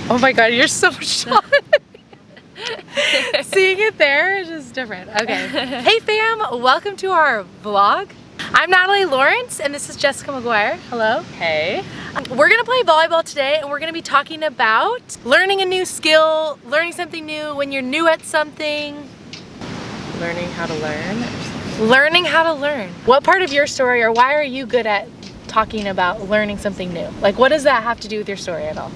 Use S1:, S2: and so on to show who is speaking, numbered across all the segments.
S1: Oh my god, you're so shy. Seeing it there is just different. Okay. Hey fam, welcome to our vlog. I'm Natalie Lawrence and this is Jessica McGuire. Hello.
S2: Hey.
S1: We're gonna play volleyball today and we're gonna be talking about learning a new skill, learning something new when you're new at something.
S2: Learning how to learn?
S1: Learning how to learn. What part of your story or why are you good at talking about learning something new? Like what does that have to do with your story at all?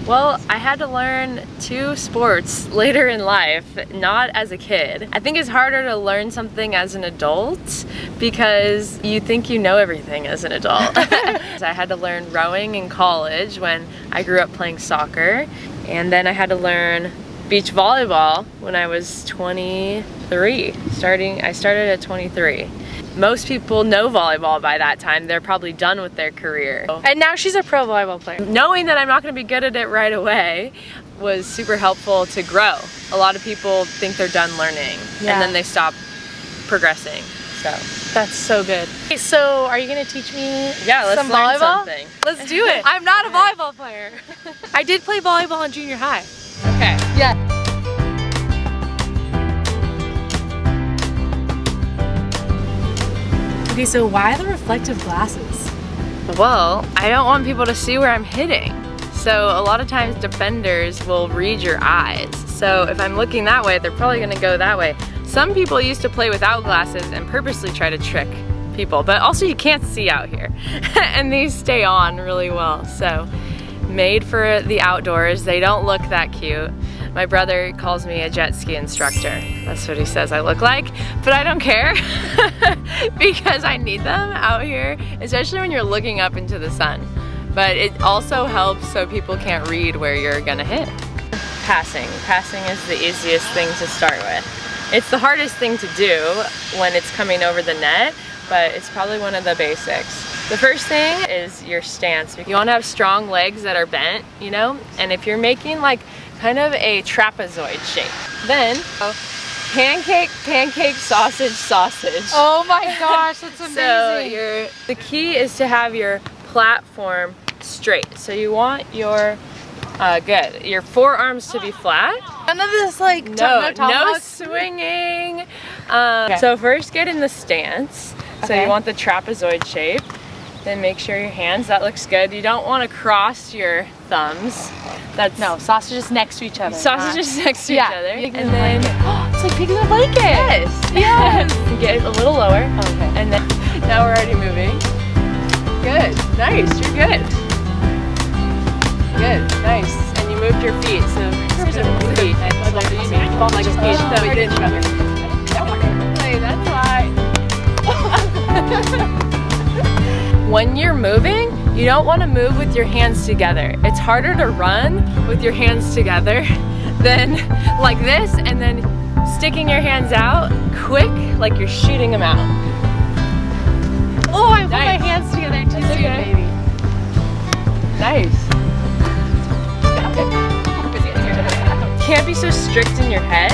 S2: Well, I had to learn 2 sports later in life, not as a kid. I think it's harder to learn something as an adult because you think you know everything as an adult. I had to learn rowing in college when I grew up playing soccer, and then I had to learn beach volleyball when I was 23. I started at 23. Most people know volleyball by that time. They're probably done with their career.
S1: And now she's a pro volleyball player.
S2: Knowing that I'm not going to be good at it right away was super helpful to grow. A lot of people think they're done learning and then they stop progressing. So
S1: that's so good. Okay, so are you going to teach me
S2: let's
S1: some
S2: learn
S1: volleyball?
S2: Something.
S1: Let's do it. I'm not a volleyball player. I did play volleyball in junior high.
S2: Okay.
S1: Yeah. Okay, so why the reflective glasses?
S2: Well, I don't want people to see where I'm hitting. So a lot of times defenders will read your eyes. So if I'm looking that way, they're probably gonna go that way. Some people used to play without glasses and purposely try to trick people, but also you can't see out here. And these stay on really well. So made for the outdoors, they don't look that cute. My brother calls me a jet ski instructor. That's what he says I look like, but I don't care because I need them out here, especially when you're looking up into the sun. But it also helps so people can't read where you're gonna hit. Passing. Passing is the easiest thing to start with. It's the hardest thing to do when it's coming over the net, but it's probably one of the basics. The first thing is your stance. You wanna have strong legs that are bent, you know? And if you're making like kind of a trapezoid shape. Then, pancake, pancake, sausage, sausage.
S1: Oh my gosh, that's amazing.
S2: So the key is to have your platform straight. So you want your, your forearms to be flat.
S1: None of this like,
S2: no swinging. So first get in the stance. So you want the trapezoid shape. Then make sure your hands, that looks good. You don't want to cross your thumbs.
S1: No, sausages next to each other.
S2: Sausages next to each other. And then,
S1: it's like picking a blanket.
S2: Yes, yes. Get a little lower.
S1: Okay.
S2: And then, now we're already moving. Good, nice, you're good. Good, nice. And you moved your feet, so here's your feet. Like a speech that we did. That's why. When you're moving, you don't want to move with your hands together. It's harder to run with your hands together than like this and then sticking your hands out quick like you're shooting them out.
S1: Oh, I put my hands together too soon, baby.
S2: Nice. Can't be so strict in your head.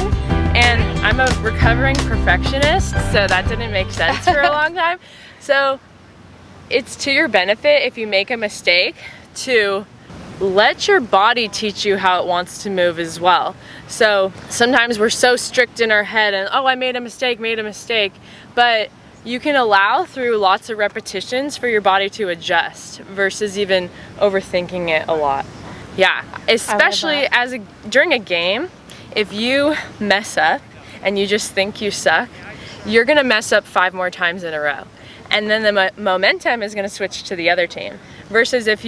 S2: And I'm a recovering perfectionist, so that didn't make sense for a long time. So it's to your benefit if you make a mistake to let your body teach you how it wants to move as well. So sometimes we're so strict in our head and oh, I made a mistake, but you can allow through lots of repetitions for your body to adjust versus even overthinking it a lot. Yeah, especially during a game, if you mess up and you just think you suck, you're gonna mess up 5 more times in a row. And then the momentum is gonna switch to the other team. Versus if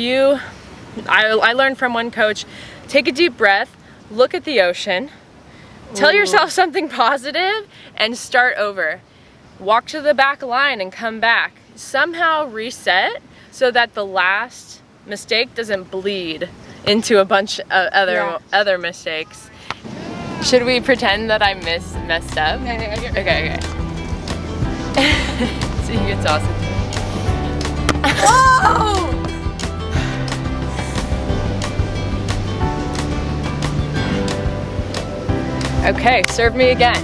S2: I learned from one coach, take a deep breath, look at the ocean, tell yourself something positive, and start over. Walk to the back line and come back. Somehow reset so that the last mistake doesn't bleed into a bunch of other mistakes. Should we pretend that I messed up? Okay. So you get sausage.
S1: Whoa!
S2: Okay, serve me again.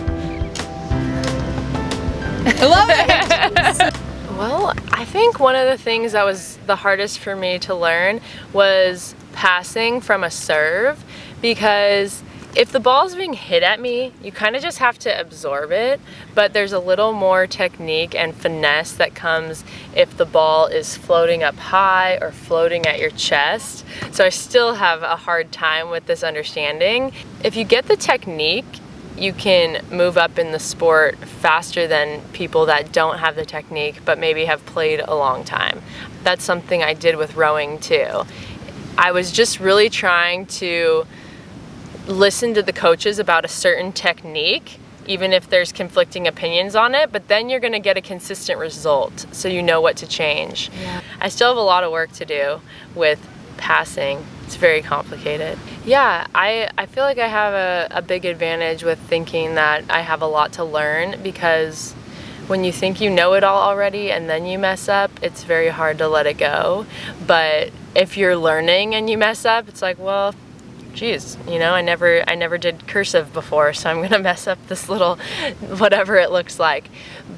S1: I love it!
S2: Well, I think one of the things that was the hardest for me to learn was passing from a serve, because if the ball's being hit at me, you kind of just have to absorb it, but there's a little more technique and finesse that comes if the ball is floating up high or floating at your chest. So I still have a hard time with this understanding. If you get the technique, you can move up in the sport faster than people that don't have the technique but maybe have played a long time. That's something I did with rowing too. I was just really trying to listen to the coaches about a certain technique, even if there's conflicting opinions on it, but then you're gonna get a consistent result, so you know what to change.
S1: Yeah.
S2: I still have a lot of work to do with passing. It's very complicated. Yeah, I feel like I have a big advantage with thinking that I have a lot to learn, because when you think you know it all already and then you mess up, it's very hard to let it go. But if you're learning and you mess up, it's like, well, geez, you know, I never did cursive before, so I'm gonna mess up this little whatever it looks like.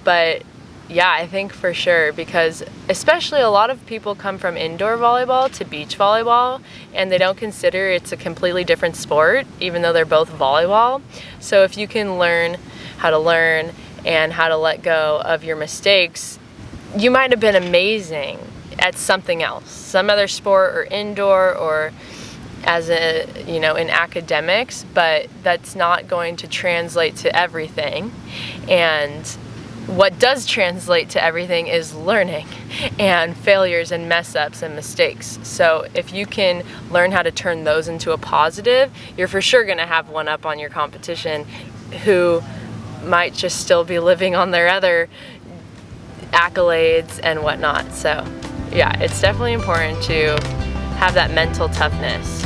S2: But yeah, I think for sure, because especially a lot of people come from indoor volleyball to beach volleyball and they don't consider it's a completely different sport, even though they're both volleyball. So if you can learn how to learn and how to let go of your mistakes, you might have been amazing at something else, some other sport or indoor or as a, you know, in academics, but that's not going to translate to everything. And what does translate to everything is learning and failures and mess ups and mistakes. So if you can learn how to turn those into a positive, you're for sure gonna have one up on your competition who might just still be living on their other accolades and whatnot. So yeah, it's definitely important to have that mental toughness.